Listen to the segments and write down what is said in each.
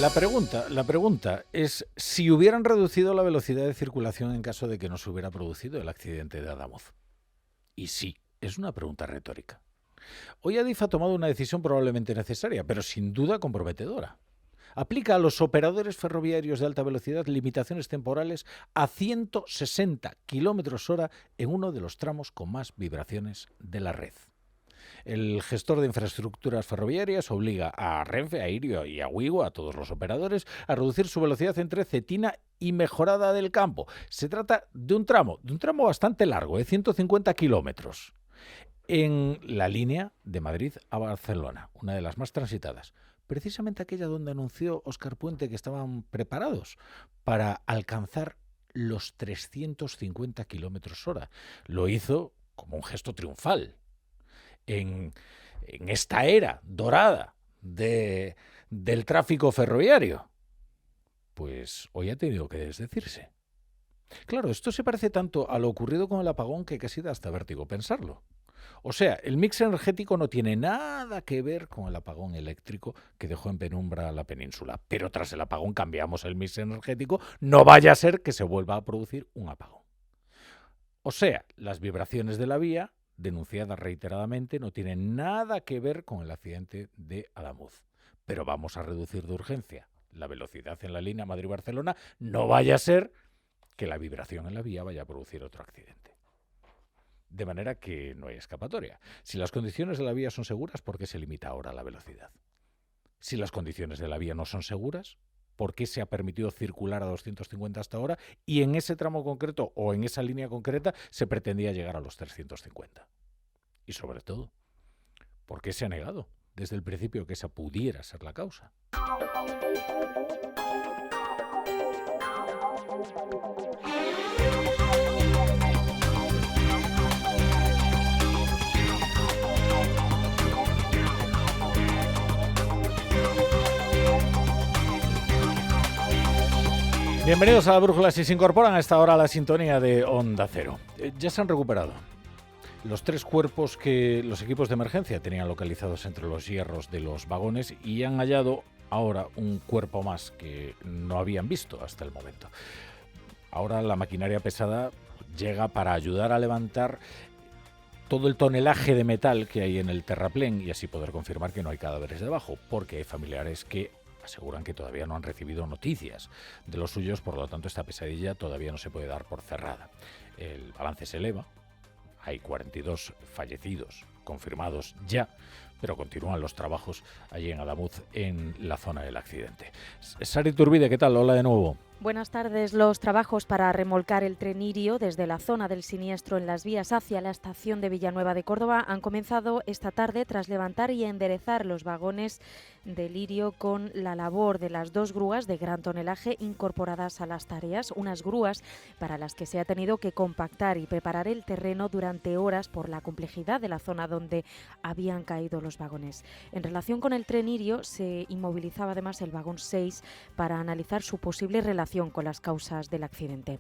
La pregunta es si hubieran reducido la velocidad de circulación en caso de que no se hubiera producido el accidente de Adamuz. Y sí, es una pregunta retórica. Hoy Adif ha tomado una decisión probablemente necesaria, pero sin duda comprometedora. Aplica a los operadores ferroviarios de alta velocidad limitaciones temporales a 160 km/h en uno de los tramos con más vibraciones de la red. El gestor de infraestructuras ferroviarias obliga a Renfe, a Irio y a Wigo, a todos los operadores, a reducir su velocidad entre Cetina y Mejorada del Campo. Se trata de un tramo bastante largo, de 150 kilómetros, en la línea de Madrid a Barcelona, una de las más transitadas. Precisamente aquella donde anunció Óscar Puente que estaban preparados para alcanzar los 350 kilómetros hora. Lo hizo como un gesto triunfal. En esta era dorada del tráfico ferroviario, pues hoy ha tenido que desdecirse. Claro, esto se parece tanto a lo ocurrido con el apagón que casi da hasta vértigo pensarlo. O sea, el mix energético no tiene nada que ver con el apagón eléctrico que dejó en penumbra la península. Pero tras el apagón cambiamos el mix energético, no vaya a ser que se vuelva a producir un apagón. O sea, las vibraciones de la vía, denunciadas reiteradamente, no tienen nada que ver con el accidente de Adamuz. Pero vamos a reducir de urgencia la velocidad en la línea Madrid-Barcelona, no vaya a ser que la vibración en la vía vaya a producir otro accidente. De manera que no hay escapatoria. Si las condiciones de la vía son seguras, ¿por qué se limita ahora la velocidad? Si las condiciones de la vía no son seguras, ¿por qué se ha permitido circular a 250 hasta ahora y en ese tramo concreto o en esa línea concreta se pretendía llegar a los 350? Y sobre todo, ¿por qué se ha negado desde el principio que esa pudiera ser la causa? Bienvenidos a la Brújula. Si se incorporan a esta hora a la sintonía de Onda Cero. Ya se han recuperado los 3 cuerpos que los equipos de emergencia tenían localizados entre los hierros de los vagones y han hallado ahora un cuerpo más que no habían visto hasta el momento. Ahora la maquinaria pesada llega para ayudar a levantar todo el tonelaje de metal que hay en el terraplén y así poder confirmar que no hay cadáveres debajo, porque hay familiares que aseguran que todavía no han recibido noticias de los suyos, por lo tanto esta pesadilla todavía no se puede dar por cerrada. El balance se eleva, hay 42 fallecidos confirmados ya, pero continúan los trabajos allí en Adamuz, en la zona del accidente. Sari Turbide, ¿qué tal? Hola de nuevo. Buenas tardes. Los trabajos para remolcar el tren Irio desde la zona del siniestro en las vías hacia la estación de Villanueva de Córdoba han comenzado esta tarde tras levantar y enderezar los vagones del Irio con la labor de las 2 grúas de gran tonelaje incorporadas a las tareas, unas grúas para las que se ha tenido que compactar y preparar el terreno durante horas por la complejidad de la zona donde habían caído los vagones. En relación con el tren Irio, se inmovilizaba además el vagón 6 para analizar su posible relación con las causas del accidente.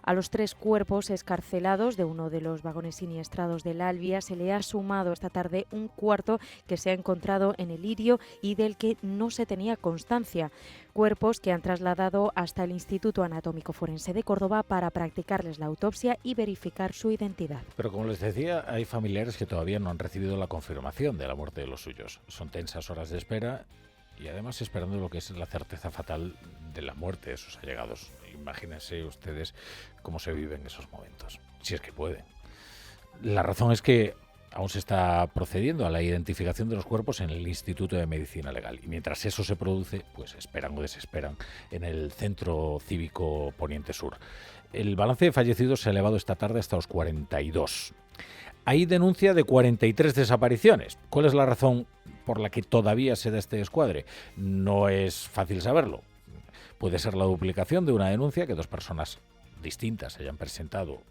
A los 3 cuerpos excarcelados de uno de los vagones siniestrados del Albia se le ha sumado esta tarde un cuarto que se ha encontrado en el Irio y del que no se tenía constancia. Cuerpos que han trasladado hasta el Instituto Anatómico Forense de Córdoba para practicarles la autopsia y verificar su identidad. Pero como les decía, hay familiares que todavía no han recibido la confirmación de la muerte de los suyos. Son tensas horas de espera y además esperando lo que es la certeza fatal de la muerte de sus allegados. Imagínense ustedes cómo se viven esos momentos, si es que pueden. La razón es que aún se está procediendo a la identificación de los cuerpos en el Instituto de Medicina Legal y mientras eso se produce, pues esperan o desesperan en el Centro Cívico Poniente Sur. El balance de fallecidos se ha elevado esta tarde hasta los 42. Hay denuncia de 43 desapariciones. ¿Cuál es la razón por la que todavía se da este descuadre? No es fácil saberlo. Puede ser la duplicación de una denuncia, que 2 personas distintas hayan presentado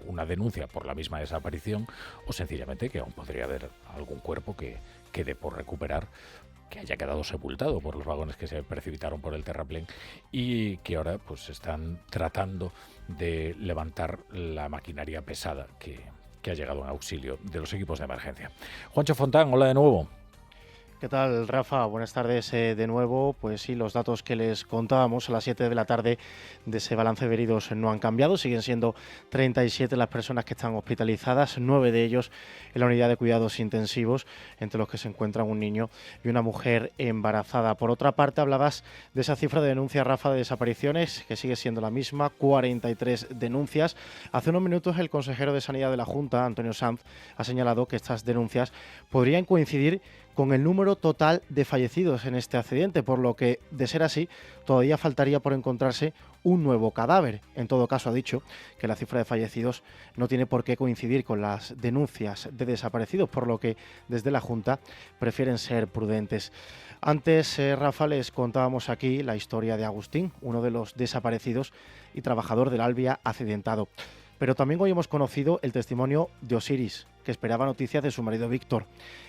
una denuncia por la misma desaparición, o sencillamente que aún podría haber algún cuerpo que quede por recuperar, que haya quedado sepultado por los vagones que se precipitaron por el terraplén y que ahora pues están tratando de levantar la maquinaria pesada que ha llegado en auxilio de los equipos de emergencia. Juancho Fontán, hola de nuevo. ¿Qué tal, Rafa? Buenas tardes de nuevo. Pues sí, los datos que les contábamos a las 7 de la tarde de ese balance de heridos no han cambiado. Siguen siendo 37 las personas que están hospitalizadas, 9 de ellos en la unidad de cuidados intensivos, entre los que se encuentran un niño y una mujer embarazada. Por otra parte, hablabas de esa cifra de denuncias, Rafa, de desapariciones, que sigue siendo la misma, 43 denuncias. Hace unos minutos el consejero de Sanidad de la Junta, Antonio Sanz, ha señalado que estas denuncias podrían coincidir con el número total de fallecidos en este accidente, por lo que, de ser así, todavía faltaría por encontrarse un nuevo cadáver. En todo caso, ha dicho que la cifra de fallecidos no tiene por qué coincidir con las denuncias de desaparecidos, por lo que desde la Junta prefieren ser prudentes. Antes, Rafa, les contábamos aquí la historia de Agustín, uno de los desaparecidos y trabajador del Alvia accidentado. Pero también hoy hemos conocido el testimonio de Osiris, que esperaba noticias de su marido Víctor.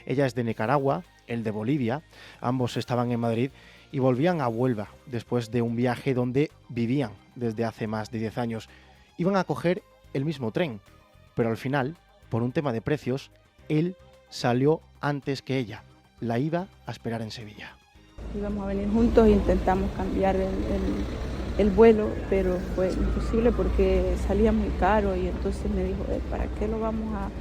Ella es de Nicaragua, él de Bolivia, ambos estaban en Madrid y volvían a Huelva después de un viaje donde vivían desde hace más de 10 años. Iban a coger el mismo tren, pero al final, por un tema de precios, él salió antes que ella. La iba a esperar en Sevilla. Íbamos a venir juntos e intentamos cambiar el vuelo, pero fue imposible porque salía muy caro y entonces me dijo, ¿para qué lo vamos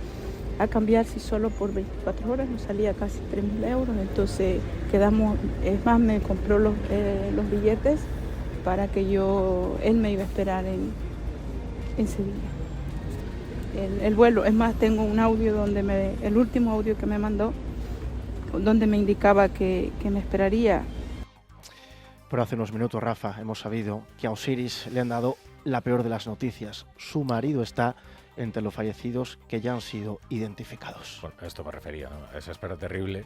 a cambiar si solo por 24 horas nos salía casi 3.000 euros? Entonces quedamos, es más, me compró los billetes para que él me iba a esperar en Sevilla. El vuelo, es más, tengo un audio el último audio que me mandó, donde me indicaba que me esperaría. Pero hace unos minutos, Rafa, hemos sabido que a Osiris le han dado la peor de las noticias. Su marido está entre los fallecidos que ya han sido identificados. Bueno, a esto me refería, ¿no? A esa espera terrible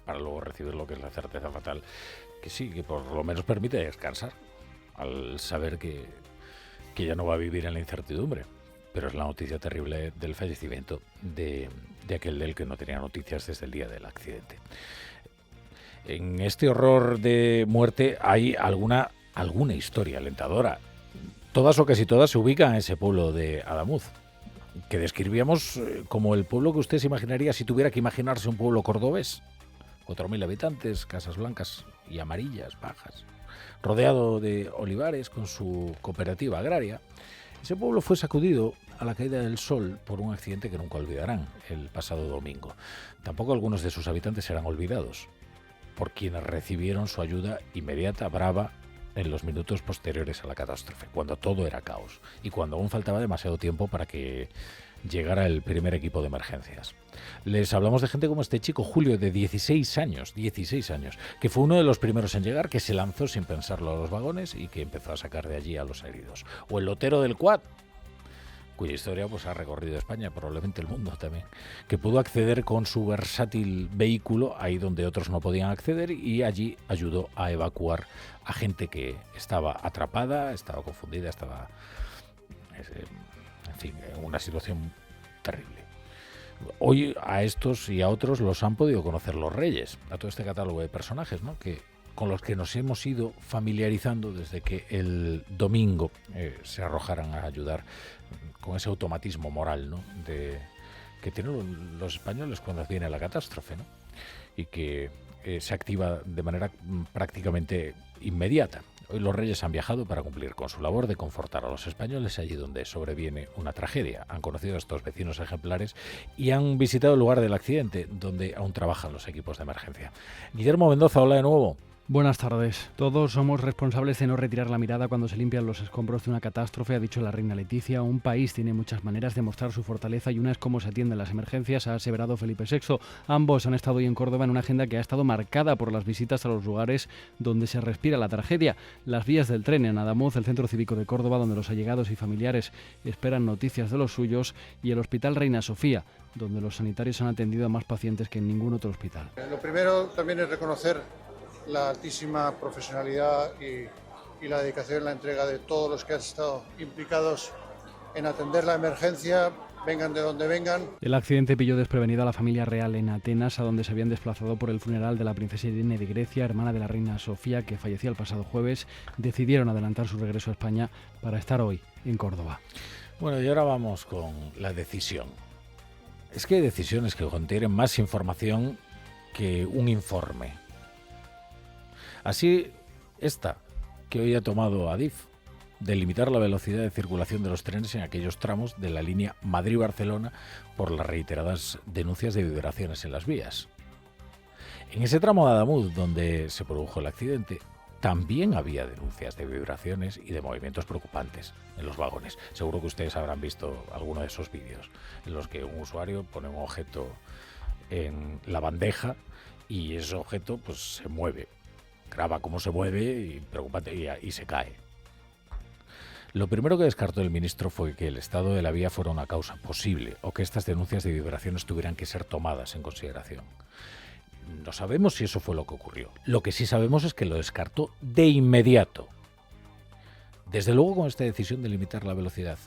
para luego recibir lo que es la certeza fatal, que sí, que por lo menos permite descansar al saber que ya no va a vivir en la incertidumbre. Pero es la noticia terrible del fallecimiento de aquel del que no tenía noticias desde el día del accidente. En este horror de muerte hay alguna historia alentadora. Todas o casi todas se ubican en ese pueblo de Adamuz, que describíamos como el pueblo que usted se imaginaría si tuviera que imaginarse un pueblo cordobés. 4.000 habitantes, casas blancas y amarillas, bajas, rodeado de olivares con su cooperativa agraria. Ese pueblo fue sacudido a la caída del sol por un accidente que nunca olvidarán el pasado domingo. Tampoco algunos de sus habitantes serán olvidados por quienes recibieron su ayuda inmediata, brava, en los minutos posteriores a la catástrofe, cuando todo era caos y cuando aún faltaba demasiado tiempo para que llegara el primer equipo de emergencias. Les hablamos de gente como este chico, Julio, de 16 años, que fue uno de los primeros en llegar, que se lanzó sin pensarlo a los vagones y que empezó a sacar de allí a los heridos. O el lotero del Quad, cuya historia pues ha recorrido España, probablemente el mundo también, que pudo acceder con su versátil vehículo ahí donde otros no podían acceder y allí ayudó a evacuar a gente que estaba atrapada, estaba confundida, estaba en fin, en una situación terrible. Hoy a estos y a otros los han podido conocer los reyes, a todo este catálogo de personajes, ¿no?, con los que nos hemos ido familiarizando desde que el domingo se arrojaran a ayudar con ese automatismo moral, ¿no?, que tienen los españoles cuando viene la catástrofe, ¿no?, y que se activa de manera prácticamente inmediata. Hoy los reyes han viajado para cumplir con su labor de confortar a los españoles allí donde sobreviene una tragedia. Han conocido a estos vecinos ejemplares y han visitado el lugar del accidente, donde aún trabajan los equipos de emergencia. Guillermo Mendoza, hola de nuevo. Buenas tardes. Todos somos responsables de no retirar la mirada cuando se limpian los escombros de una catástrofe, ha dicho la reina Leticia. Un país tiene muchas maneras de mostrar su fortaleza y una es cómo se atienden las emergencias, ha aseverado Felipe VI. Ambos han estado hoy en Córdoba en una agenda que ha estado marcada por las visitas a los lugares donde se respira la tragedia. Las vías del tren en Adamuz, el Centro Cívico de Córdoba, donde los allegados y familiares esperan noticias de los suyos, y el Hospital Reina Sofía, donde los sanitarios han atendido a más pacientes que en ningún otro hospital. Lo primero también es reconocer la altísima profesionalidad y la dedicación en la entrega de todos los que han estado implicados en atender la emergencia, vengan de donde vengan. El accidente pilló desprevenida a la familia real en Atenas, a donde se habían desplazado por el funeral de la princesa Irene de Grecia, hermana de la reina Sofía, que falleció el pasado jueves. Decidieron adelantar su regreso a España para estar hoy en Córdoba. Bueno, y ahora vamos con la decisión. Es que hay decisiones que contienen más información que un informe. Así, esta que hoy ha tomado Adif, de limitar la velocidad de circulación de los trenes en aquellos tramos de la línea Madrid-Barcelona por las reiteradas denuncias de vibraciones en las vías. En ese tramo de Adamuz, donde se produjo el accidente, también había denuncias de vibraciones y de movimientos preocupantes en los vagones. Seguro que ustedes habrán visto alguno de esos vídeos en los que un usuario pone un objeto en la bandeja y ese objeto pues se mueve, graba cómo se mueve y preocupante y se cae. Lo primero que descartó el ministro fue que el estado de la vía fuera una causa posible o que estas denuncias de vibraciones tuvieran que ser tomadas en consideración. No sabemos si eso fue lo que ocurrió. Lo que sí sabemos es que lo descartó de inmediato. Desde luego, con esta decisión de limitar la velocidad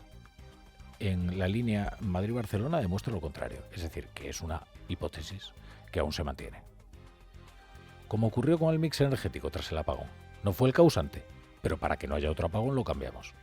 en la línea Madrid-Barcelona demuestra lo contrario. Es decir, que es una hipótesis que aún se mantiene. Como ocurrió con el mix energético tras el apagón. No fue el causante, pero para que no haya otro apagón lo cambiamos.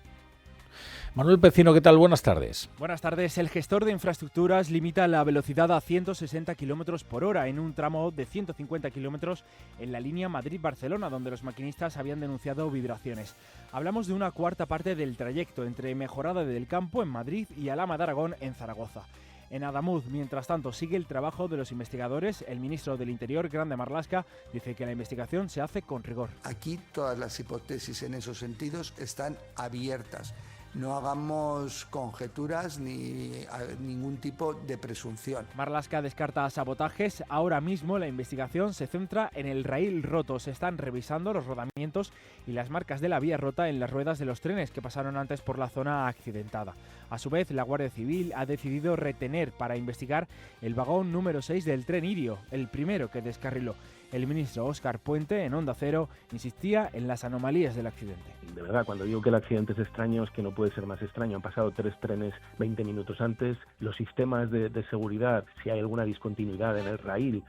Manuel Pecino, ¿qué tal? Buenas tardes. Buenas tardes. El gestor de infraestructuras limita la velocidad a 160 km por hora en un tramo de 150 km en la línea Madrid-Barcelona, donde los maquinistas habían denunciado vibraciones. Hablamos de una cuarta parte del trayecto entre Mejorada del Campo en Madrid y Alhama de Aragón en Zaragoza. En Adamuz, mientras tanto, sigue el trabajo de los investigadores. El ministro del Interior, Grande Marlaska, dice que la investigación se hace con rigor. Aquí todas las hipótesis en esos sentidos están abiertas. No hagamos conjeturas ni ningún tipo de presunción. Marlaska descarta sabotajes. Ahora mismo la investigación se centra en el raíl roto. Se están revisando los rodamientos y las marcas de la vía rota en las ruedas de los trenes que pasaron antes por la zona accidentada. A su vez, la Guardia Civil ha decidido retener para investigar el vagón número 6 del tren Irio, el primero que descarriló. El ministro Óscar Puente, en Onda Cero, insistía en las anomalías del accidente. De verdad, cuando digo que el accidente es extraño, es que no puede ser más extraño. Han pasado 3 trenes 20 minutos antes. Los sistemas de seguridad, si hay alguna discontinuidad en el raíl,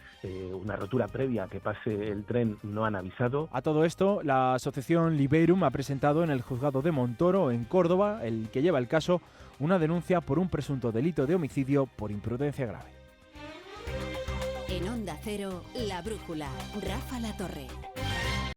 una rotura previa que pase el tren, no han avisado. A todo esto, la asociación Liberum ha presentado en el juzgado de Montoro, en Córdoba, el que lleva el caso, una denuncia por un presunto delito de homicidio por imprudencia grave. En Onda Cero, La Brújula, Rafa La Torre.